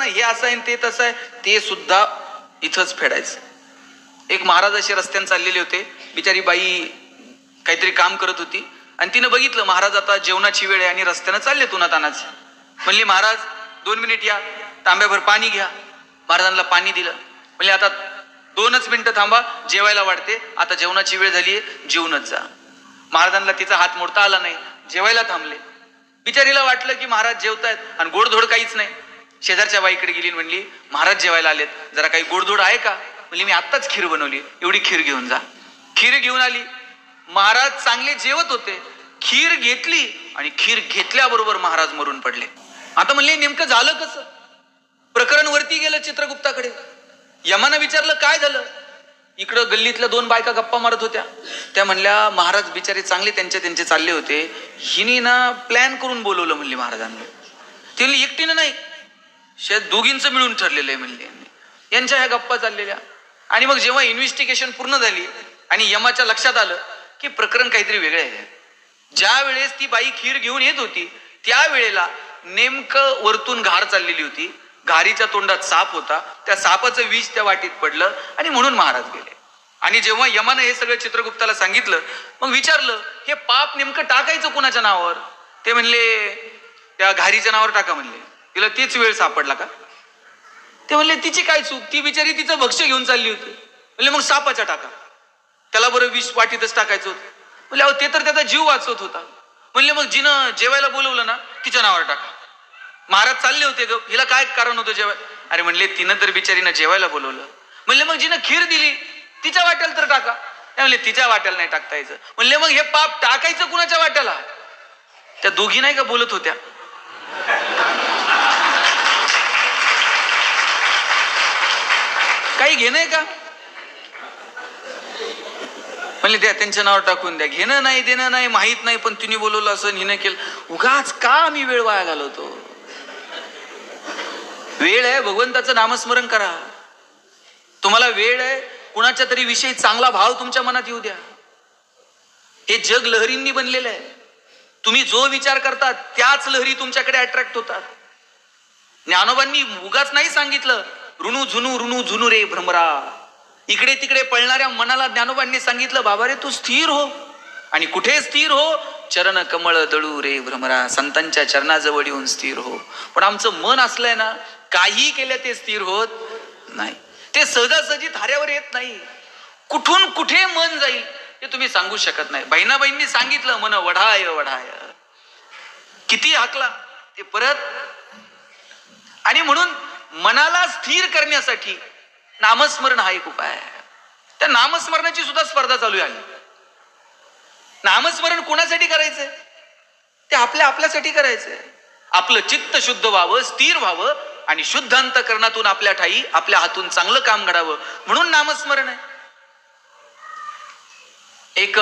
हे असं आहे ते तसं आहे, ते सुद्धा इथंच फेडायचं. एक महाराज असे रस्त्याने चाललेले होते, बिचारी बाई काहीतरी काम करत होती आणि तिनं बघितलं महाराज आता जेवणाची वेळ आहे आणि रस्त्यानं चालले तुनातानाच. म्हणली महाराज 2 मिनिट या, तांब्याभर पाणी घ्या. महाराजांना पाणी दिलं. म्हणले आता 2च मिनिटं थांबा, जेवायला वाढते, आता जेवणाची वेळ झालीये, जेवूनच जा. महाराजांना तिचा हात मोडता आला नाही, जेवायला थांबले. बिचारीला वाटलं की महाराज जेवतायत आणि गोडधोड काहीच नाही. शेजारच्या बाईकडे गेली, म्हणली महाराज जेवायला आलेत, जरा काही गोडधोड आहे का? म्हणली मी आत्ताच खीर बनवली, एवढी खीर घेऊन जा. खीर घेऊन आली. महाराज चांगले जेवत होते, खीर घेतली आणि खीर घेतल्याबरोबर महाराज मरून पडले. आता म्हणले नेमकं झालं कसं? प्रकरण वरती गेलं चित्रगुप्ताकडे. यमानं विचारलं काय झालं? इकडं गल्लीतल्या 2 बायका गप्पा मारत होत्या. त्या म्हणल्या महाराज बिचारे चांगले त्यांचे चालले होते, हिनी ना प्लॅन करून बोलवलं म्हणले महाराजांनी. ते म्हणले एकटीनं नाही, दोघींचं मिळून ठरलेलं आहे म्हणले. यांच्या ह्या गप्पा चाललेल्या. आणि मग जेव्हा इन्व्हेस्टिगेशन पूर्ण झाली आणि यमाच्या लक्षात आलं की प्रकरण काहीतरी वेगळे आहे. ज्या वेळेस ती बाई खीर घेऊन येत होती त्यावेळेला नेमकं वरतून घार चाललेली होती, घारीच्या तोंडात साप होता, त्या सापाचं विष त्या वाटीत पडलं आणि म्हणून महाराज गेले. आणि जेव्हा यमानं हे सगळं चित्रगुप्ताला सांगितलं, मग विचारलं हे पाप नेमकं टाकायचं कुणाच्या नावावर? ते म्हणले त्या घारीच्या नावावर टाका म्हणले. तिला तीच वेळ सापडला का? ते म्हणले तिची काय चूक, ती बिचारी तिचं भक्ष्य घेऊन चालली होती. म्हणले मग सापाच्या टाका, त्याला बरं विष वाटीतच टाकायचं होतं. म्हणले अहो ते तर त्याचा जीव वाचवत होता. म्हणले मग जिनं जेवायला बोलवलं ना तिच्या नावावर टाका. महाराज चालले होते ग, हिला काय कारण होतं जेवाय? अरे म्हणले तिनं तर बिचारीनं जेवायला बोलवलं. म्हणले मग जिनं खीर दिली तिच्या वाट्याला तर टाका. म्हणले तिच्या वाट्याला नाही टाकता यायचं. म्हणले मग हे पाप टाकायचं कुणाच्या वाट्याला? त्या दोघी नाही का बोलत होत्या? काही घेणं आहे का? म्हणले द्या त्यांच्या नावावर टाकून द्या. घेणं नाही देणं नाही माहित नाही, पण तिने बोलवलं असं हिनं केलं. उगाच का आम्ही वेळ वाया घालवतो? वेळ आहे भगवंताचं नामस्मरण करा. तुम्हाला वेळ आहे कुणाच्या तरी विषयी चांगला भाव तुमच्या मनात येऊ द्या. हे जग लहरींनी बनलेलं आहे. तुम्ही जो विचार करता त्याच लहरी तुमच्याकडे अट्रॅक्ट होतात. ज्ञानोबांनी उगाच नाही सांगितलं ऋणू झुनू रे भ्रमरा. इकडे तिकडे पळणाऱ्या मनाला ज्ञानोबांनी सांगितलं बाबा रे तू स्थिर हो. आणि कुठे स्थिर हो? चरण कमळ दळू रे भ्रमरा. संतांच्या चरणाजवळ येऊन स्थिर हो. पण आमचं मन असलंय ना, काही केलं ते स्थिर होत नाही. ते सहजासहजी थाऱ्यावर येत नाही. कुठून कुठे मन जाईल हे तुम्ही सांगू शकत नाही. बहिणाबाईंनी सांगितलं मन वढाय वढाय, किती हाकला ते परत. आणि म्हणून मनाला स्थिर करण्यासाठी नामस्मरण हा एक उपाय आहे. त्या नामस्मरणाची सुद्धा स्पर्धा चालू आहे. नामस्मरण कोणासाठी करायचंय? ते आपल्यासाठी करायचंय. आपलं चित्त शुद्ध व्हावं, स्थिर व्हावं आणि शुद्ध अंतःकरणातून आपल्या ठाई आपल्या हातून चांगलं काम घडावं म्हणून नामस्मरण आहे. एक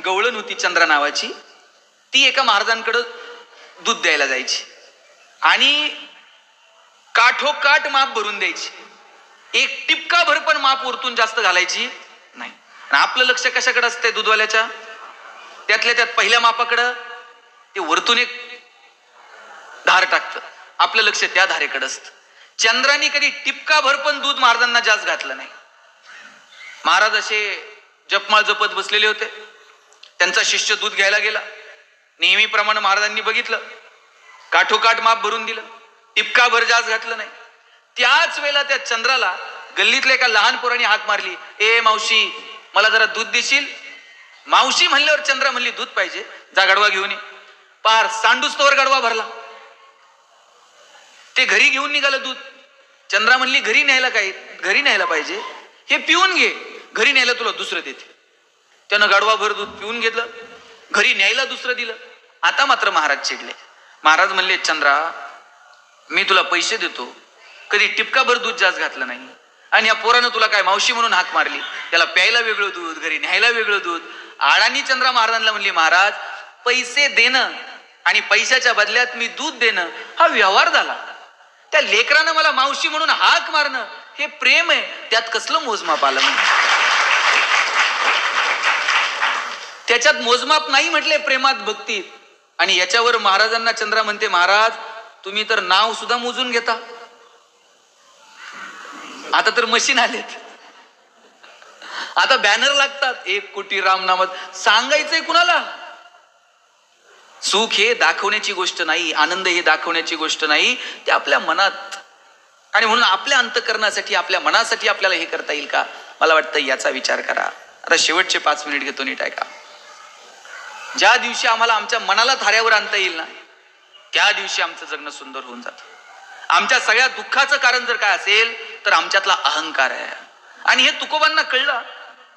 गवळण होती चंद्रा नावाची. ती एका महाराजांकडं दूध द्यायला जायची आणि काठोकाठ माप भरून द्यायची. एक टिपका भर पण माप वरतून जास्त घालायची नाही. आणि आपलं लक्ष कशाकडे असतंय दूधवाल्याच्या? त्यातल्या त्यात पहिल्या मापाकडं. ते वरतून एक धार टाकतं, आपलं लक्ष त्या धारेकडे असतं. चंद्राने कधी टिपका भर पण दूध महाराजांना जास्त घातलं नाही. महाराज असे जपमाळ जपत बसलेले होते. त्यांचा शिष्य दूध घ्यायला गेला. नेहमीप्रमाणे महाराजांनी बघितलं, काठोकाठ माप भरून दिलं, टिपका भर जास्त घातलं नाही. त्याच वेळेला त्या चंद्राला गल्लीतल्या एका लहान पोराने हाक मारली, ए मावशी मला जरा दूध देशील? मावशी म्हणल्यावर चंद्रा म्हणली दूध पाहिजे, जा गडवा घेऊन ये. पार सांडूस्तोवर गडवा भरला. ते घरी घेऊन निघालं दूध. चंद्रा म्हणली घरी न्यायला पाहिजे, हे पिऊन घे, घरी न्यायला तुला दुसरं देते. त्यानं गडवाभर दूध पिऊन घेतलं, घरी न्यायला दुसरं दिलं. आता मात्र महाराज चिडले. महाराज म्हणले चंद्रा मी तुला पैसे देतो, कधी टिपकाभर दूध जास्त घातलं नाही आणि या पोरानं तुला काय मावशी म्हणून हाक मारली. त्याला प्यायला वेगळं दूध, घरी न्यायला वेगळं दूध. आडानी चंद्रा महाराजांना म्हणली महाराज पैसे देणं आणि पैशाच्या बदल्यात मी दूध देणं हा व्यवहार झाला. त्या लेकरानं मला मावशी म्हणून हाक मारणं हे प्रेम आहे, त्यात कसलं मोजमाप आलं? त्याच्यात मोजमाप नाही म्हटले प्रेमात भक्तीत. आणि याच्यावर महाराजांना चंद्रा म्हणते महाराज तुम्ही तर नाव सुद्धा मोजून घेता. आता तर मशीन आलेत, आता बॅनर लागतात 1 कोटी राम नामात. सांगायचंय कुणाला? सुख हे दाखवण्याची गोष्ट नाही, आनंद हे दाखवण्याची गोष्ट नाही, ते आपल्या मनात. आणि म्हणून आपल्या अंतःकरणासाठी, आपल्या मनासाठी आपल्याला हे करता येईल का? मला वाटतं याचा विचार करा. आता शेवटचे 5 मिनिट घेतो, नीट ऐका. ज्या दिवशी आम्हाला आमच्या मनाला थाऱ्यावर आणता येईल ना, त्या दिवशी आमचं जगणं सुंदर होऊन जातं. आमच्या सगळ्या दुःखाचं कारण जर काय असेल तर आमच्यातला अहंकार आहे. आणि हे तुकोबांना कळलं.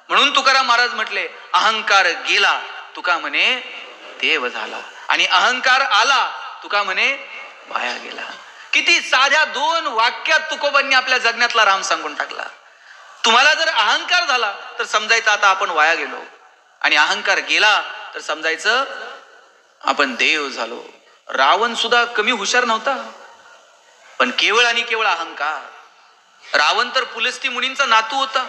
म्हणून तुकाराम महाराज म्हटले, अहंकार गेला तुका म्हणे देव झाला, आणि अहंकार आला तुका म्हणे वाया गेला. किती साध्या 2 वाक्यात तुकोबांनी आपल्या जगण्यातला राम सांगून टाकला. तुम्हाला जर अहंकार झाला तर समजायचं आता आपण वाया गेलो, आणि अहंकार गेला तर समजायचं आपण देव झालो. रावण सुद्धा कमी हुशार नव्हता, पण केवळ आणि केवळ अहंकार. रावण तर पुलस्ती मुनींचा नातू होता,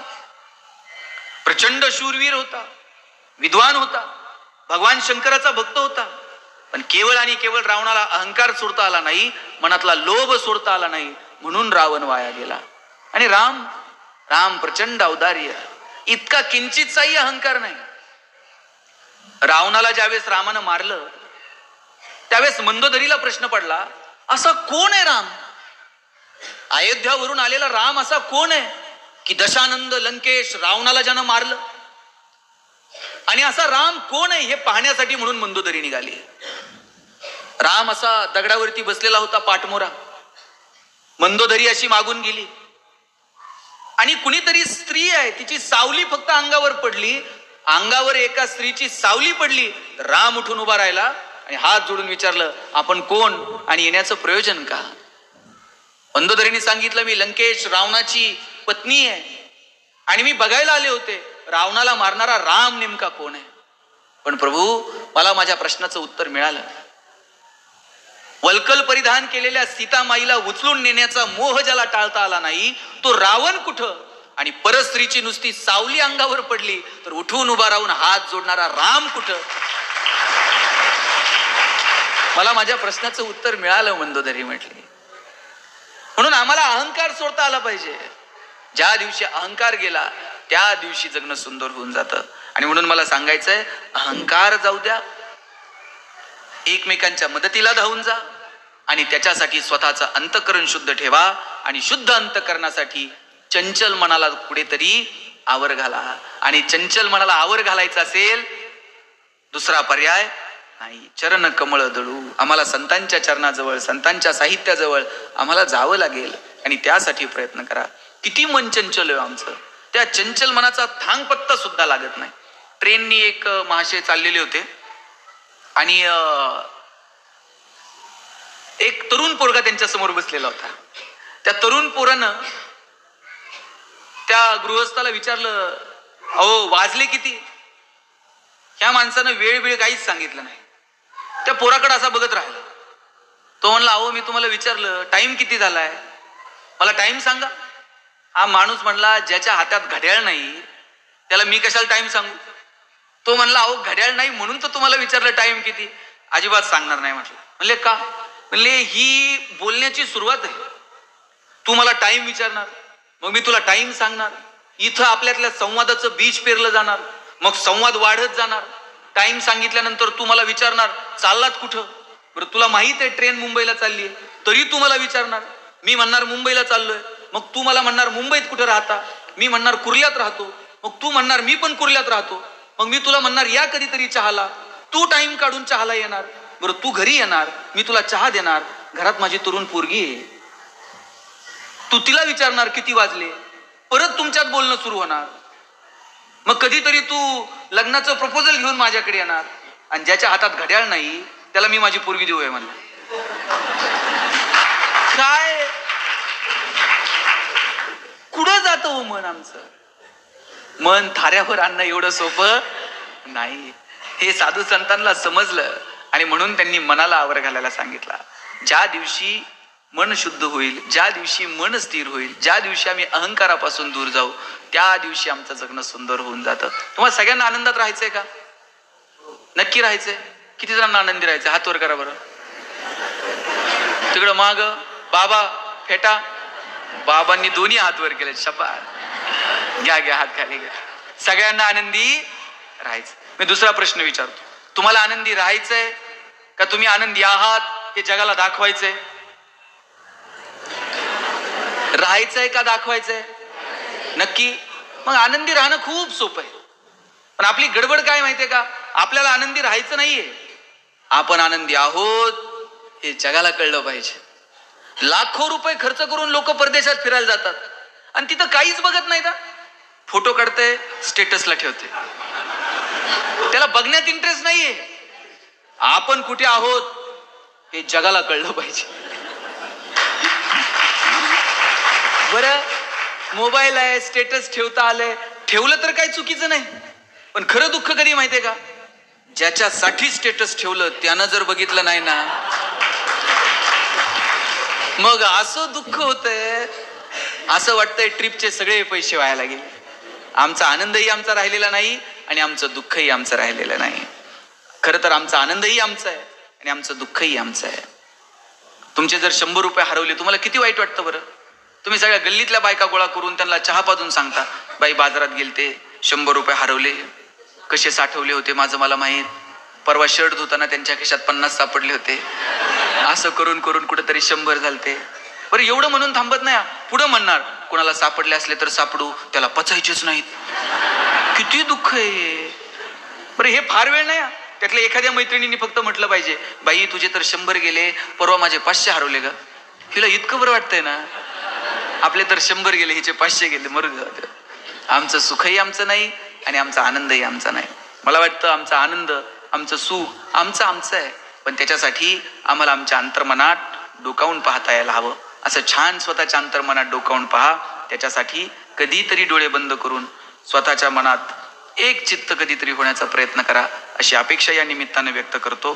प्रचंड शूरवीर होता, विद्वान होता, भगवान शंकराचा भक्त होता, पण केवळ आणि केवळ रावणाला अहंकार सोडता आला नाही, मनातला लोभ सोडता आला नाही, म्हणून रावण वाया गेला. आणि राम प्रचंड औदार्य, इतका किंचितचाही अहंकार नाही. रावणाला ज्यावेळेस रामानं मारलं त्यावेळेस मंदोदरीला प्रश्न पडला, असा कोण आहे राम? अयोध्यावरून आलेला राम असा कोण आहे की दशानंद लंकेश रावणाला ज्यानं मारलं? आणि असा राम कोण आहे हे पाहण्यासाठी म्हणून मंदोदरी निघाली. राम असा दगडावरती बसलेला होता पाठमोरा. मंदोदरी अशी मागून गेली, आणि कुणीतरी स्त्री आहे, तिची सावली फक्त अंगावर पडली, अंगावर एका स्त्रीची सावली पडली. राम उठून उभा राहिला आणि हात जोडून विचारलं, आपण कोण आणि येण्याचं प्रयोजन का? मंदोदरीने सांगितलं, मी लंकेश रावणाची पत्नी आहे, आणि मी बघायला आले होते रावणाला मारणारा राम नेमका कोण आहे. पण प्रभू, मला माझ्या प्रश्नाचं उत्तर मिळालं. वल्कल परिधान केलेल्या सीतामाईला उचलून नेण्याचा मोह ज्याला टाळता आला नाही, तो रावण कुठं? आणि परस्त्रीची नुसती सावली अंगावर पडली तर उठून उभा राहून हात जोडणारा राम कुठं? मला माझ्या प्रश्नाचं उत्तर मिळालं, मंदोदरी म्हटली. म्हणून आम्हाला अहंकार सोडता आला पाहिजे. ज्या दिवशी अहंकार गेला त्या दिवशी जगणं सुंदर होऊन जातं. आणि म्हणून मला सांगायचंय, अहंकार जाऊ द्या, एकमेकांच्या मदतीला धावून जा, आणि त्याच्यासाठी स्वतःचं अंतःकरण शुद्ध ठेवा, आणि शुद्ध अंतःकरणासाठी चंचल मनाला कुठेतरी आवर घाला. आणि चंचल मनाला आवर घालायचं असेल, दुसरा पर्याय नाही. चरण कमळ दळू, आम्हाला संतांच्या चरणाजवळ, संतांच्या साहित्याजवळ आम्हाला जावं लागेल, आणि त्यासाठी प्रयत्न करा. किती मन चंचल आहे आमचं, त्या चंचल मनाचा थांग पत्ता सुद्धा लागत नाही. ट्रेननी एक महाशय चाललेले होते, आणि एक तरुण पोरगा त्यांच्या समोर बसलेला होता. त्या तरुण पोरानं त्या गृहस्थाला विचारलं, अहो वाजले किती? ह्या माणसानं वेळ काहीच सांगितलं नाही. त्या पोराकडे असा बघत राहिला. तो म्हणला, अहो मी तुम्हाला विचारलं टाइम किती झालाय, मला टाइम सांगा. हा माणूस म्हणला, ज्याच्या हातात घड्याळ नाही त्याला मी कशाला टाइम सांगू? तो म्हणला, अहो घड्याळ नाही म्हणून तर तुम्हाला विचारलं टाइम किती. अजिबात सांगणार नाही म्हटलं. म्हणले का? म्हणले ही बोलण्याची सुरुवात आहे. तू मला टाइम विचारणार, मग मी तुला टाइम सांगणार. इथं आपल्यातल्या संवादाचं बीज पेरलं जाणार, मग संवाद वाढत जाणार. टाइम सांगितल्यानंतर तू मला विचारणार चाललात कुठं? बरं तुला माहित आहे ट्रेन मुंबईला चालली आहे, तरी तू मला विचारणार. मी म्हणणार मुंबईला चाललोय, मग तू मला म्हणणार मुंबईत कुठं राहता? मी म्हणणार कुर्ल्यात राहतो, मग तू म्हणणार मी पण कुर्ल्यात राहतो. मग मी तुला म्हणणार या कधीतरी चहाला, तू टाइम काढून चहाला येणार. बरं तू घरी येणार, मी तुला चहा देणार. घरात माझी तरुण पोरगी आहे, तू तिला विचारणार किती वाजले, परत तुमच्यात बोलणं सुरू होणार. मग कधीतरी तू लग्नाचं प्रपोजल घेऊन माझ्याकडे येणार, आणि ज्याच्या हातात घड्याळ नाही त्याला मी माझी पोरगी देऊया म्हणलं. काय कुठं जातं हो मन आमचं? मन थाऱ्यावर आणणं एवढं सोपं नाही, हे साधू संतांना समजलं, आणि म्हणून त्यांनी मनाला आवर घालायला सांगितला. ज्या दिवशी मन शुद्ध होईल, ज्या दिवशी मन स्थिर होईल, ज्या दिवशी आम्ही अहंकारापासून दूर जाऊ, त्या दिवशी आमचं जगणं सुंदर होऊन जातं. तुम्हाला सगळ्यांना आनंदात राहायचंय का? नक्की राहायचंय? किती जणांना आनंदी राहायचंय? हात वर करा बरं. तिकडं माग बाबा फेटा, बाबांनी दोन्ही हात वर केले, शपा घ्या घ्या हात खाली घ्या. सगळ्यांना आनंदी राहायचं. मी दुसरा प्रश्न विचारतो, तुम्हाला आनंदी राहायचंय का तुम्ही आनंदी आहात हे जगाला दाखवायचंय? राहायचंय का दाखवायचंय? नक्की. मग आनंदी राहणं खूप सोपं आहे. पण आपली गडबड काय माहितीये का, आपल्याला आनंदी राहायचं नाहीये, आपण आनंदी आहोत हे जगाला कळलं पाहिजे. लाखो रुपये खर्च करून लोक परदेशात फिरायला जातात आणि तिथं काहीच बघत नाही. फोटो काढते, स्टेटसला ठेवते, त्याला बघण्यात इंटरेस्ट नाहीये. आपण कुठे आहोत हे जगाला कळलं पाहिजे. बरं, मोबाईल आहे, स्टेटस ठेवता आलंय, ठेवलं तर काही चुकीचं नाही. पण खरं दुःख कधी माहितीये का, ज्याच्यासाठी स्टेटस ठेवलं त्यानं जर बघितलं नाही ना, मग असं दुःख होतंय, असं वाटतंय ट्रिपचे सगळे पैसे व्हायला गेले. आमचा आनंदही आमचा राहिलेला नाही आणि आमचं दुःखही आमचं राहिलेलं नाही. खरं तर आमचा आनंदही आमचा आहे आणि आमचं दुःखही आमचं आहे. तुमचे जर 100 रुपये हरवले, तुम्हाला किती वाईट वाटतं बरं? तुम्ही सगळ्या गल्लीतल्या बायका गोळा करून त्यांना चहा पाजून सांगता, बाई बाजारात गेलते, 100 रुपये हरवले, कसे साठवले होते माझं मला माहीत, परवा शर्ट धुताना त्यांच्या खिशात 50 सापडले होते, असं करून करून कुठेतरी 100 झालते. बरं, एवढं म्हणून थांबत नाही, पुढं म्हणणार, कोणाला सापडले असले तर सापडू, त्याला पचायचेच नाहीत. किती दुःख आहे बरं. हे फार वेळ नाही. त्यातल्या एखाद्या मैत्रिणींनी फक्त म्हटलं पाहिजे, बाई तुझे तर 100 गेले, परवा माझे 500 हरवले ग. हिला इतकं बरं वाटतंय ना, आपले तर 100 गेले, हिचे 500 गेले, मरू दे. आमचं सुखही आमचं नाही आणि आमचा आनंदही आमचा नाही. मला वाटतं आमचा आनंद, आमचं सुख आमचं आहे, पण त्याच्यासाठी आम्हाला आमच्या अंतर्मनात डोकावून पाहता यायला हवं. असं छान स्वतःच्या अंतर्मनात डोकावून पहा. त्याच्यासाठी कधीतरी डोळे बंद करून स्वतःच्या मनात एक चित्त कधीतरी होण्याचा प्रयत्न करा, अशी अपेक्षा या निमित्ताने व्यक्त करतो.